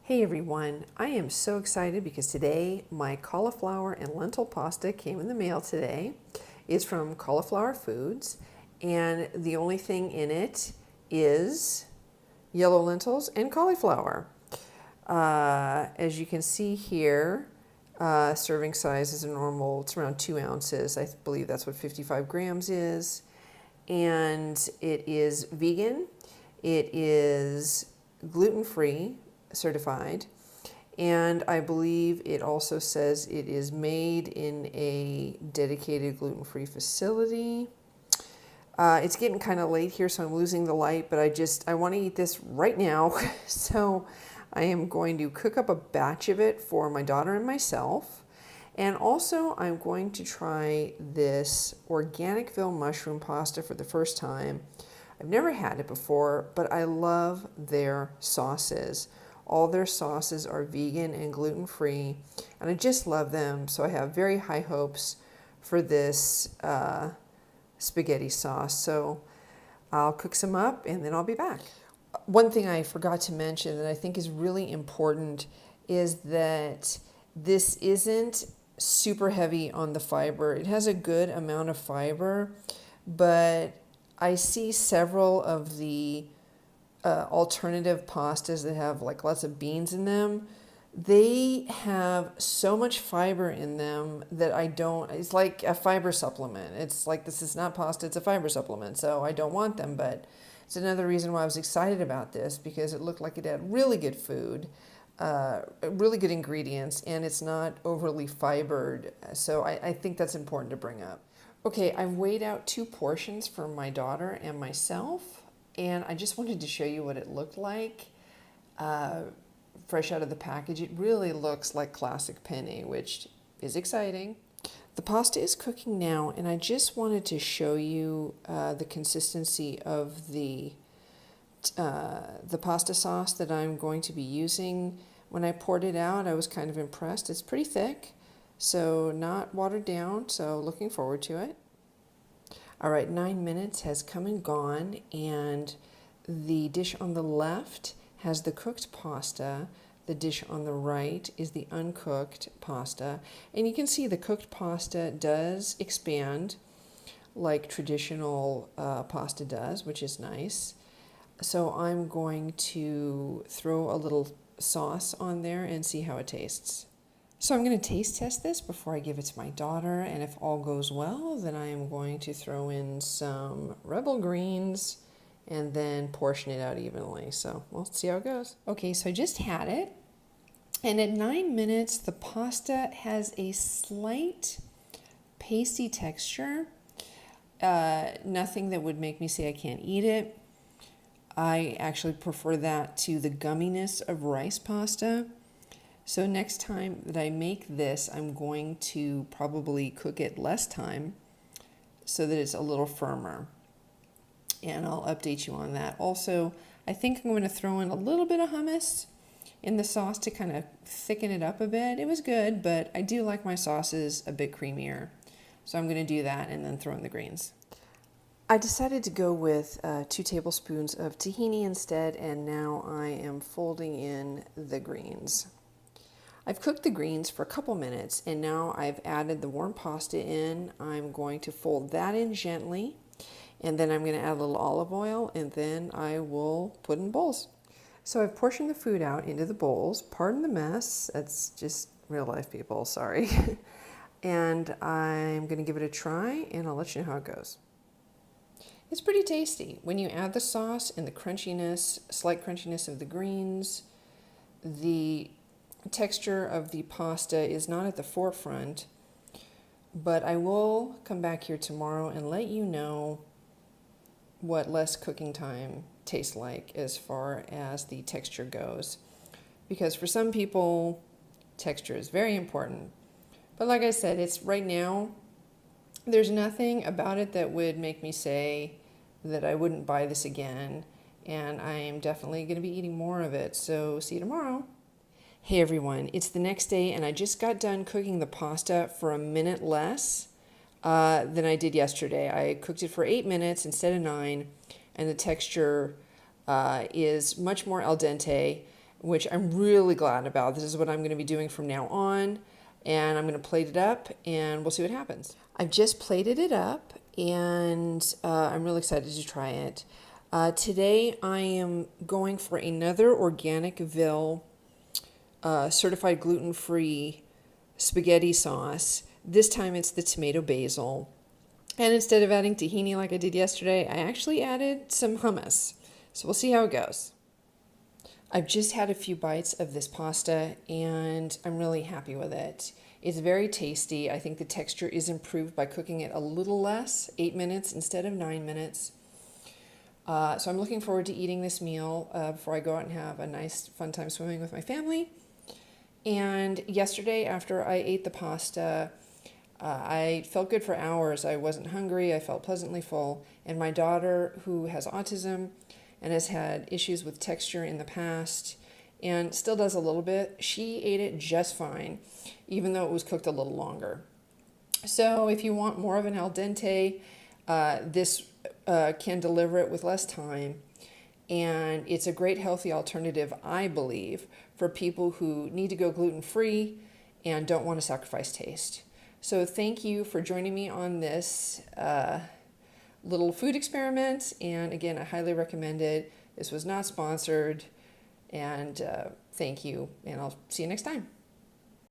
Hey everyone, I am so excited because today my cauliflower and lentil pasta came in the mail today. It's from CauliFlower Foods, and the only thing in it is yellow lentils and cauliflower. As you can see here, serving size is a normal, it's around 2 ounces. I believe that's what 55 grams is. And it is vegan, it is gluten-free, certified, and I believe it also says it is made in a dedicated gluten-free facility. It's getting kind of late here, so I'm losing the light, but I want to eat this right now. So I am going to cook up a batch of it for my daughter and myself. And also I'm going to try this Organicville mushroom pasta for the first time. I've never had it before, but I love their sauces. All their sauces are vegan and gluten-free, and I just love them. So I have very high hopes for this spaghetti sauce. So I'll cook some up and then I'll be back. One thing I forgot to mention that I think is really important is that this isn't super heavy on the fiber. It has a good amount of fiber, but I see several of the alternative pastas that have like lots of beans in them. They have so much fiber in them that it's like a fiber supplement. It's like, this is not pasta, it's a fiber supplement. So I don't want them, but it's another reason why I was excited about this, because it looked like it had really good food, really good ingredients, and it's not overly fibered. So I think that's important to bring up. Okay, I've weighed out 2 portions for my daughter and myself. And I just wanted to show you what it looked like fresh out of the package. It really looks like classic penne, which is exciting. The pasta is cooking now, and I just wanted to show you the consistency of the pasta sauce that I'm going to be using. When I poured it out, I was kind of impressed. It's pretty thick, so not watered down, so looking forward to it. All right, 9 minutes has come and gone, and the dish on the left has the cooked pasta. The dish on the right is the uncooked pasta. And you can see the cooked pasta does expand like traditional pasta does, which is nice. So I'm going to throw a little sauce on there and see how it tastes. So I'm going to taste test this before I give it to my daughter, and if all goes well, then I am going to throw in some Rebel greens and then portion it out evenly. So we'll see how it goes. Okay, so I just had it, and at 9 minutes, the pasta has a slight pasty texture. Nothing that would make me say I can't eat it. I actually prefer that to the gumminess of rice pasta. So next time that I make this, I'm going to probably cook it less time so that it's a little firmer. And I'll update you on that. Also, I think I'm going to throw in a little bit of hummus in the sauce to kind of thicken it up a bit. It was good, but I do like my sauces a bit creamier. So I'm going to do that and then throw in the greens. I decided to go with 2 tablespoons of tahini instead, and now I am folding in the greens. I've cooked the greens for a couple minutes, and now I've added the warm pasta in. I'm going to fold that in gently, and then I'm going to add a little olive oil, and then I will put in bowls. So I've portioned the food out into the bowls. Pardon the mess. That's just real life, people. Sorry. And I'm going to give it a try, and I'll let you know how it goes. It's pretty tasty. When you add the sauce and the crunchiness, slight crunchiness of the greens, the texture of the pasta is not at the forefront, but I will come back here tomorrow and let you know what less cooking time tastes like as far as the texture goes, because for some people texture is very important. But like I said, it's right now, there's nothing about it that would make me say that I wouldn't buy this again, and I am definitely going to be eating more of it. So see you tomorrow. Hey everyone, it's the next day, and I just got done cooking the pasta for a minute less than I did yesterday. I cooked it for 8 minutes instead of 9, and the texture is much more al dente, which I'm really glad about. This is what I'm going to be doing from now on, and I'm going to plate it up, and we'll see what happens. I've just plated it up, and I'm really excited to try it. Today I am going for another Organicville certified gluten-free spaghetti sauce. This time it's the tomato basil. And instead of adding tahini like I did yesterday, I actually added some hummus. So we'll see how it goes. I've just had a few bites of this pasta and I'm really happy with it. It's very tasty. I think the texture is improved by cooking it a little less, 8 minutes instead of 9 minutes. So I'm looking forward to eating this meal before I go out and have a nice fun time swimming with my family. And yesterday after I ate the pasta, I felt good for hours. I wasn't hungry. I felt pleasantly full. And my daughter, who has autism and has had issues with texture in the past and still does a little bit, she ate it just fine, even though it was cooked a little longer. So if you want more of an al dente, this can deliver it with less time. And it's a great healthy alternative, I believe, for people who need to go gluten-free and don't want to sacrifice taste. So thank you for joining me on this little food experiment. And again, I highly recommend it. This was not sponsored. And thank you. And I'll see you next time.